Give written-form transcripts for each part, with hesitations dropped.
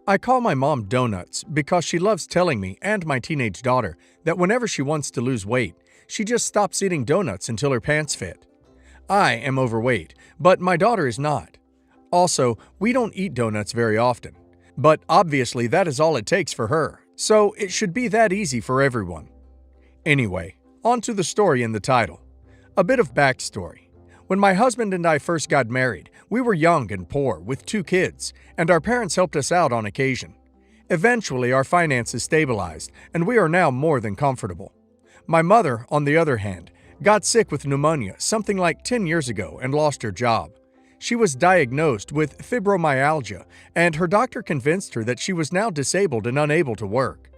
I call my mom Donuts because she loves telling me and my teenage daughter that whenever she wants to lose weight, she just stops eating donuts until her pants fit. I am overweight, but my daughter is not. Also, we don't eat donuts very often. But obviously that is all it takes for her, so it should be that easy for everyone. Anyway, on to the story in the title. A bit of backstory. When my husband and I first got married, we were young and poor with 2 kids, and our parents helped us out on occasion. Eventually, our finances stabilized, and we are now more than comfortable. My mother, on the other hand, got sick with pneumonia something like 10 years ago and lost her job. She was diagnosed with fibromyalgia, and her doctor convinced her that she was now disabled and unable to work.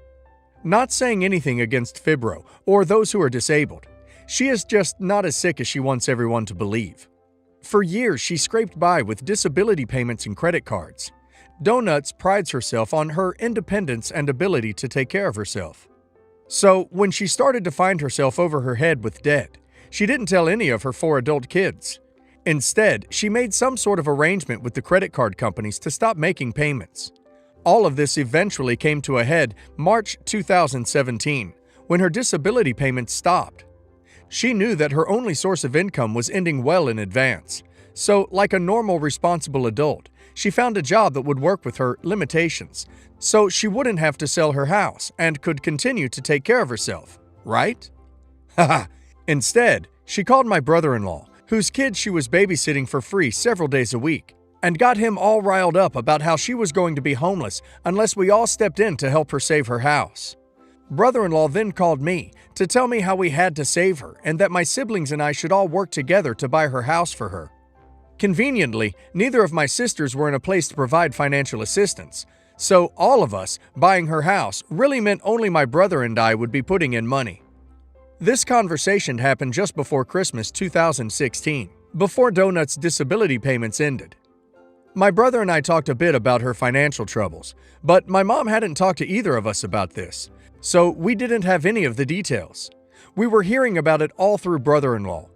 Not saying anything against fibro or those who are disabled. She is just not as sick as she wants everyone to believe. For years, she scraped by with disability payments and credit cards. Donuts prides herself on her independence and ability to take care of herself. So, when she started to find herself over her head with debt, she didn't tell any of her 4 adult kids. Instead, she made some sort of arrangement with the credit card companies to stop making payments. All of this eventually came to a head March 2017, when her disability payments stopped. She knew that her only source of income was ending well in advance. So, like a normal responsible adult, she found a job that would work with her limitations, so she wouldn't have to sell her house and could continue to take care of herself, right? Haha. Instead, she called my brother-in-law, whose kids she was babysitting for free several days a week, and got him all riled up about how she was going to be homeless unless we all stepped in to help her save her house. Brother-in-law then called me to tell me how we had to save her and that my siblings and I should all work together to buy her house for her. Conveniently, neither of my sisters were in a place to provide financial assistance, so all of us buying her house really meant only my brother and I would be putting in money. This conversation happened just before Christmas 2016, before Donut's disability payments ended. My brother and I talked a bit about her financial troubles, but my mom hadn't talked to either of us about this, so we didn't have any of the details. We were hearing about it all through brother-in-law.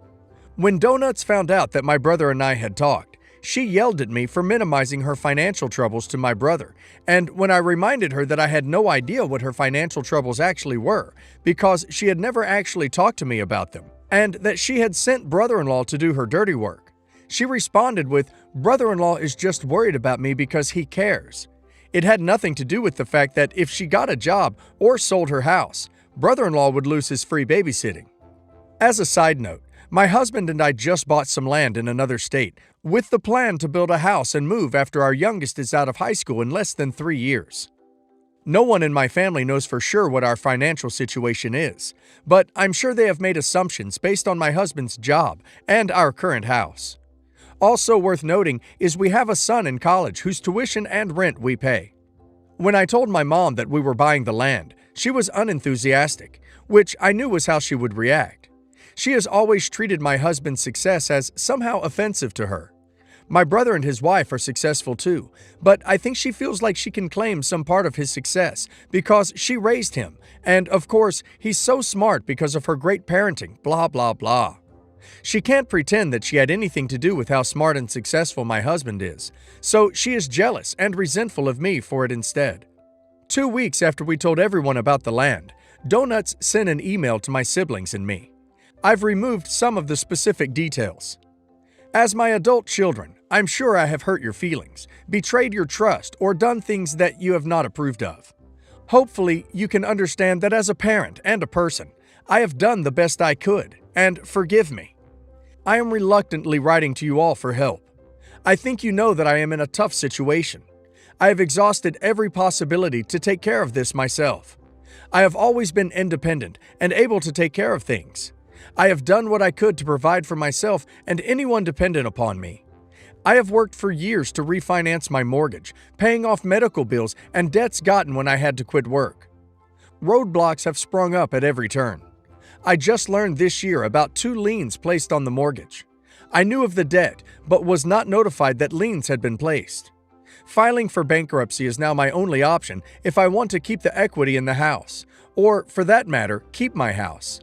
When Donuts found out that my brother and I had talked, she yelled at me for minimizing her financial troubles to my brother, and when I reminded her that I had no idea what her financial troubles actually were, because she had never actually talked to me about them, and that she had sent brother-in-law to do her dirty work, she responded with, "Brother-in-law is just worried about me because he cares." It had nothing to do with the fact that if she got a job or sold her house, brother-in-law would lose his free babysitting. As a side note, my husband and I just bought some land in another state with the plan to build a house and move after our youngest is out of high school in less than 3 years. No one in my family knows for sure what our financial situation is, but I'm sure they have made assumptions based on my husband's job and our current house. Also worth noting is we have a son in college whose tuition and rent we pay. When I told my mom that we were buying the land, she was unenthusiastic, which I knew was how she would react. She has always treated my husband's success as somehow offensive to her. My brother and his wife are successful too, but I think she feels like she can claim some part of his success because she raised him, and of course, he's so smart because of her great parenting, blah blah blah. She can't pretend that she had anything to do with how smart and successful my husband is, so she is jealous and resentful of me for it instead. 2 weeks after we told everyone about the land, Donuts sent an email to my siblings and me. I've removed some of the specific details. As my adult children, I'm sure I have hurt your feelings, betrayed your trust, or done things that you have not approved of. Hopefully, you can understand that as a parent and a person, I have done the best I could, and forgive me. I am reluctantly writing to you all for help. I think you know that I am in a tough situation. I have exhausted every possibility to take care of this myself. I have always been independent and able to take care of things. I have done what I could to provide for myself and anyone dependent upon me. I have worked for years to refinance my mortgage, paying off medical bills and debts gotten when I had to quit work. Roadblocks have sprung up at every turn. I just learned this year about 2 liens placed on the mortgage. I knew of the debt, but was not notified that liens had been placed. Filing for bankruptcy is now my only option if I want to keep the equity in the house, or, for that matter, keep my house.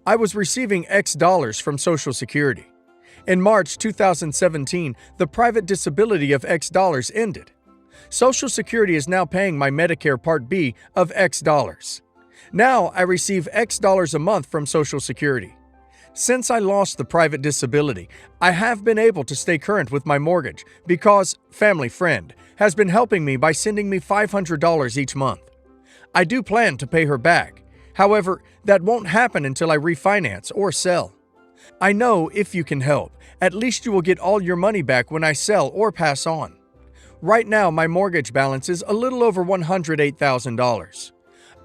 I was receiving X dollars from Social Security. In March 2017, the private disability of X dollars ended. Social Security is now paying my Medicare Part B of X dollars. Now I receive X dollars a month from Social Security. Since I lost the private disability, I have been able to stay current with my mortgage because Family Friend has been helping me by sending me $500 each month. I do plan to pay her back. However, that won't happen until I refinance or sell. I know if you can help, at least you will get all your money back when I sell or pass on. Right now, my mortgage balance is a little over $108,000.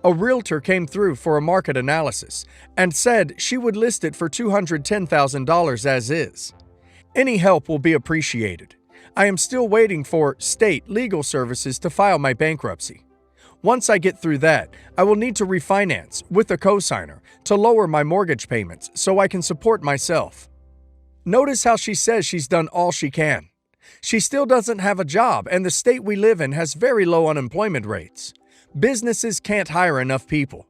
A realtor came through for a market analysis and said she would list it for $210,000 as is. Any help will be appreciated. I am still waiting for state legal services to file my bankruptcy. Once I get through that, I will need to refinance with a cosigner to lower my mortgage payments so I can support myself. Notice how she says she's done all she can. She still doesn't have a job, and the state we live in has very low unemployment rates. Businesses can't hire enough people.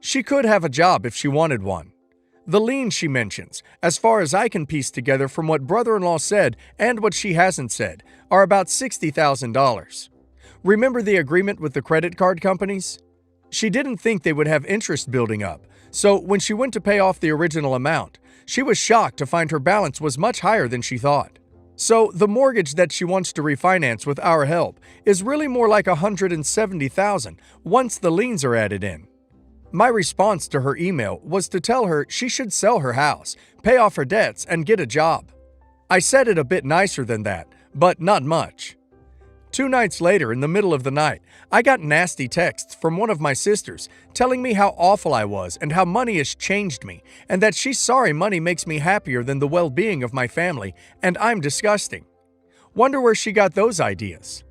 She could have a job if she wanted one. The lien she mentions, as far as I can piece together from what brother-in-law said and what she hasn't said, are about $60,000. Remember the agreement with the credit card companies? She didn't think they would have interest building up, so when she went to pay off the original amount, she was shocked to find her balance was much higher than she thought. So the mortgage that she wants to refinance with our help is really more like $170,000 once the liens are added in. My response to her email was to tell her she should sell her house, pay off her debts, and get a job. I said it a bit nicer than that, but not much. 2 nights later, in the middle of the night, I got nasty texts from one of my sisters telling me how awful I was and how money has changed me, and that she's sorry money makes me happier than the well-being of my family, and I'm disgusting. Wonder where she got those ideas.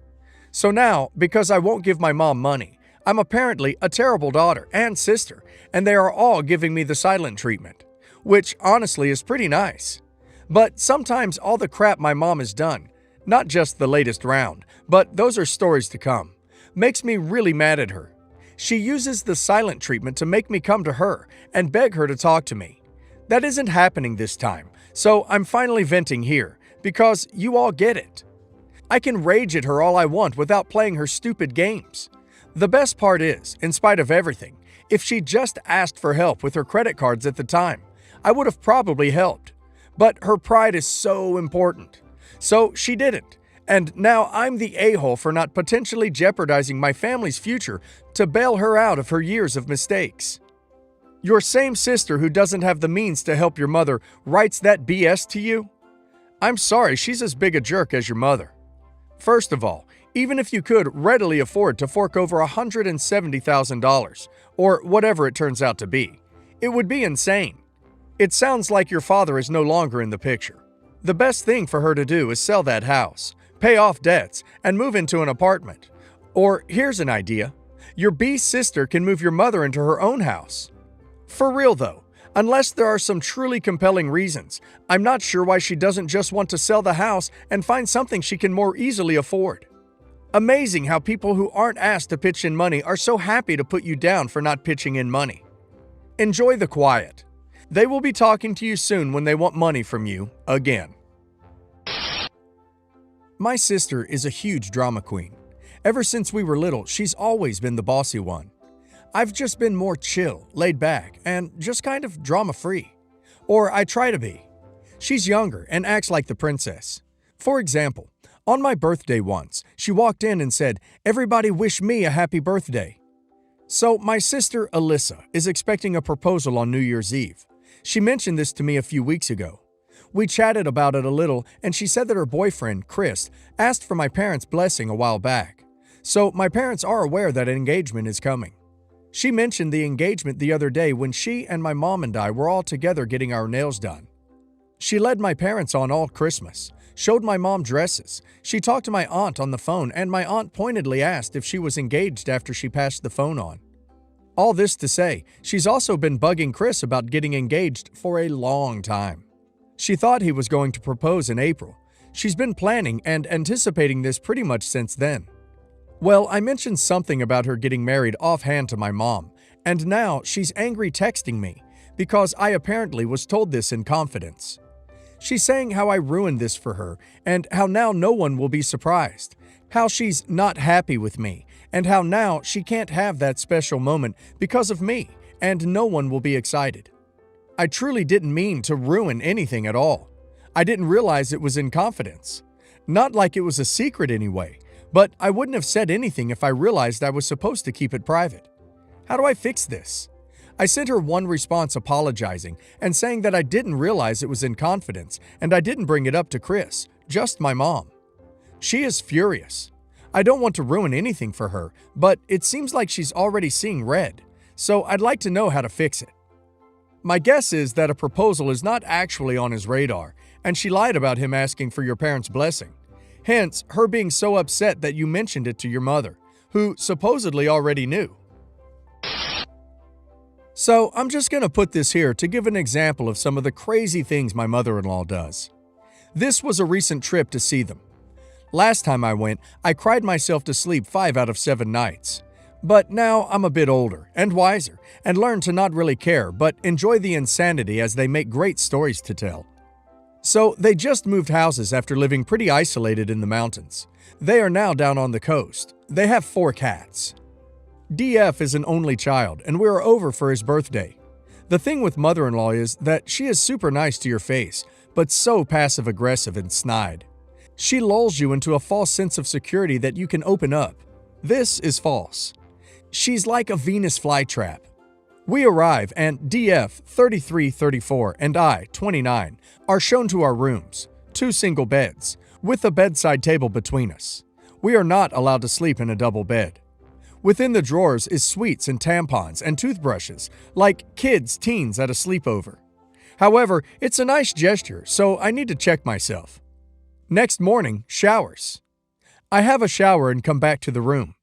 So now, because I won't give my mom money, I'm apparently a terrible daughter and sister, and they are all giving me the silent treatment, which honestly is pretty nice. But sometimes all the crap my mom has done, not just the latest round, but those are stories to come, makes me really mad at her. She uses the silent treatment to make me come to her and beg her to talk to me. That isn't happening this time, so I'm finally venting here, because you all get it. I can rage at her all I want without playing her stupid games. The best part is, in spite of everything, if she just asked for help with her credit cards at the time, I would have probably helped. But her pride is so important. So she didn't, and now I'm the a-hole for not potentially jeopardizing my family's future to bail her out of her years of mistakes. Your same sister who doesn't have the means to help your mother writes that BS to you? I'm sorry, she's as big a jerk as your mother. First of all, even if you could readily afford to fork over $170,000, or whatever it turns out to be, it would be insane. It sounds like your father is no longer in the picture. The best thing for her to do is sell that house, pay off debts, and move into an apartment. Or here's an idea. Your B sister can move your mother into her own house. For real though, unless there are some truly compelling reasons, I'm not sure why she doesn't just want to sell the house and find something she can more easily afford. Amazing how people who aren't asked to pitch in money are so happy to put you down for not pitching in money. Enjoy the quiet. They will be talking to you soon when they want money from you again. My sister is a huge drama queen. Ever since we were little, she's always been the bossy one. I've just been more chill, laid back, and just kind of drama-free. Or I try to be. She's younger and acts like the princess. For example, on my birthday once, she walked in and said, "Everybody wish me a happy birthday." So my sister, Alyssa, is expecting a proposal on New Year's Eve. She mentioned this to me a few weeks ago. We chatted about it a little, and she said that her boyfriend, Chris, asked for my parents' blessing a while back. So my parents are aware that an engagement is coming. She mentioned the engagement the other day when she and my mom and I were all together getting our nails done. She led my parents on all Christmas, showed my mom dresses. She talked to my aunt on the phone, and my aunt pointedly asked if she was engaged after she passed the phone on. All this to say, she's also been bugging Chris about getting engaged for a long time. She thought he was going to propose in April. She's been planning and anticipating this pretty much since then. Well, I mentioned something about her getting married offhand to my mom, and now she's angry texting me because I apparently was told this in confidence. She's saying how I ruined this for her and how now no one will be surprised. how she's not happy with me, and how now she can't have that special moment because of me, and no one will be excited. I truly didn't mean to ruin anything at all. I didn't realize it was in confidence. Not like it was a secret anyway, but I wouldn't have said anything if I realized I was supposed to keep it private. How do I fix this? I sent her one response apologizing and saying that I didn't realize it was in confidence and I didn't bring it up to Chris, just my mom. She is furious. I don't want to ruin anything for her, but it seems like she's already seeing red, so I'd like to know how to fix it. My guess is that a proposal is not actually on his radar, and she lied about him asking for your parents' blessing. Hence, her being so upset that you mentioned it to your mother, who supposedly already knew. So, I'm just going to put this here to give an example of some of the crazy things my mother-in-law does. This was a recent trip to see them. Last time I went, I cried myself to sleep 5 out of 7 nights. But now I'm a bit older and wiser and learned to not really care but enjoy the insanity as they make great stories to tell. So, they just moved houses after living pretty isolated in the mountains. They are now down on the coast. They have 4 cats. DF is an only child, and we are over for his birthday. The thing with mother-in-law is that she is super nice to your face, but so passive-aggressive and snide. She lulls you into a false sense of security that you can open up. This is false. She's like a Venus flytrap. We arrive, and DF, 33, 34, and I, 29, are shown to our rooms, 2 single beds, with a bedside table between us. We are not allowed to sleep in a double bed. Within the drawers is sweets and tampons and toothbrushes, like kids, teens at a sleepover. However, it's a nice gesture, so I need to check myself. Next morning, showers. I have a shower and come back to the room.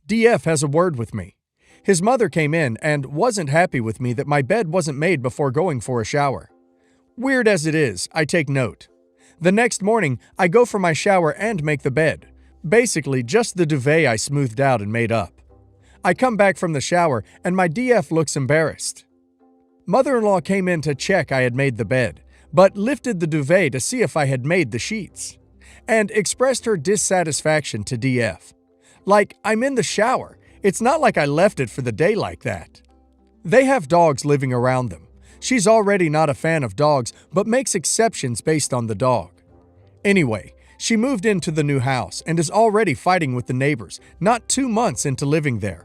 DF has a word with me. His mother came in and wasn't happy with me that my bed wasn't made before going for a shower. Weird as it is, I take note. The next morning, I go for my shower and make the bed. Basically, just the duvet I smoothed out and made up. I come back from the shower and my DF looks embarrassed. Mother-in-law came in to check I had made the bed, but lifted the duvet to see if I had made the sheets, and expressed her dissatisfaction to DF. Like, I'm in the shower. It's not like I left it for the day like that. They have dogs living around them. She's already not a fan of dogs, but makes exceptions based on the dog. Anyway, she moved into the new house and is already fighting with the neighbors, not 2 months into living there.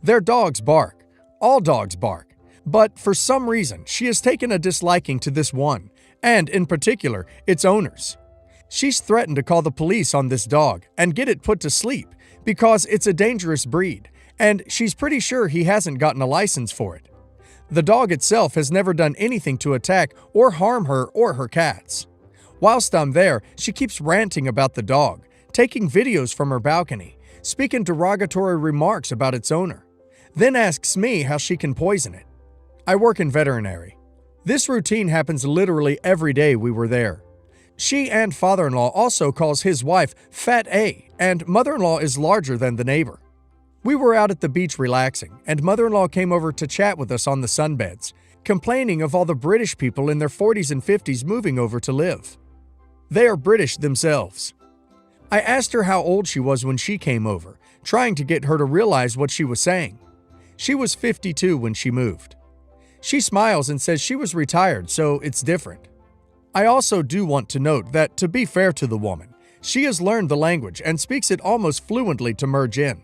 Their dogs bark. All dogs bark. But for some reason, she has taken a disliking to this one, and in particular, its owners. She's threatened to call the police on this dog and get it put to sleep because it's a dangerous breed, and she's pretty sure he hasn't gotten a license for it. The dog itself has never done anything to attack or harm her or her cats. Whilst I'm there, she keeps ranting about the dog, taking videos from her balcony, speaking derogatory remarks about its owner, then asks me how she can poison it. I work in veterinary. This routine happens literally every day we were there. She and father-in-law also calls his wife Fat A, and mother-in-law is larger than the neighbor. We were out at the beach relaxing, and mother-in-law came over to chat with us on the sunbeds, complaining of all the British people in their 40s and 50s moving over to live. They are British themselves. I asked her how old she was when she came over, trying to get her to realize what she was saying. She was 52 when she moved. She smiles and says she was retired, so it's different. I also do want to note that, to be fair to the woman, she has learned the language and speaks it almost fluently to merge in.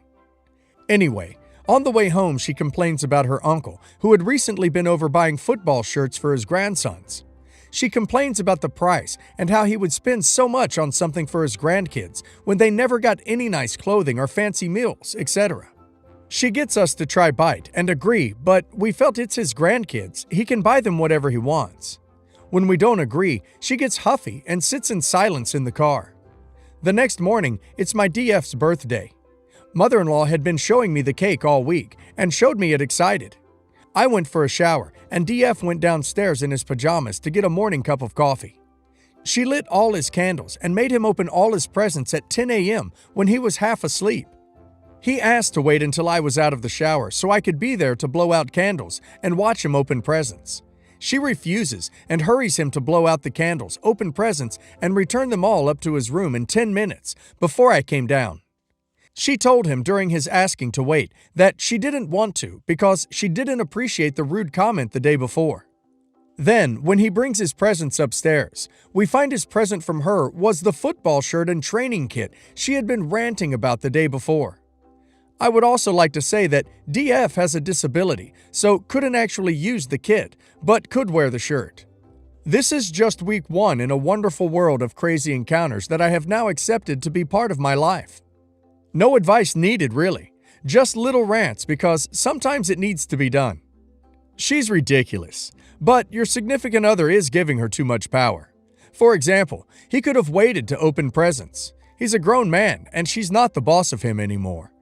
Anyway, on the way home she complains about her uncle, who had recently been over buying football shirts for his grandsons. She complains about the price and how he would spend so much on something for his grandkids when they never got any nice clothing or fancy meals, etc. She gets us to try Bite and agree, but we felt it's his grandkids. He can buy them whatever he wants. When we don't agree, she gets huffy and sits in silence in the car. The next morning, it's my DF's birthday. Mother-in-law had been showing me the cake all week and showed me it excited. I went for a shower, and DF went downstairs in his pajamas to get a morning cup of coffee. She lit all his candles and made him open all his presents at 10 a.m. when he was half asleep. He asked to wait until I was out of the shower so I could be there to blow out candles and watch him open presents. She refuses and hurries him to blow out the candles, open presents, and return them all up to his room in 10 minutes before I came down. She told him during his asking to wait that she didn't want to because she didn't appreciate the rude comment the day before. Then, when he brings his presents upstairs, we find his present from her was the football shirt and training kit she had been ranting about the day before. I would also like to say that DF has a disability, so couldn't actually use the kit, but could wear the shirt. This is just week 1 in a wonderful world of crazy encounters that I have now accepted to be part of my life. No advice needed, really. Just little rants because sometimes it needs to be done. She's ridiculous, but your significant other is giving her too much power. For example, he could have waited to open presents. He's a grown man, and she's not the boss of him anymore.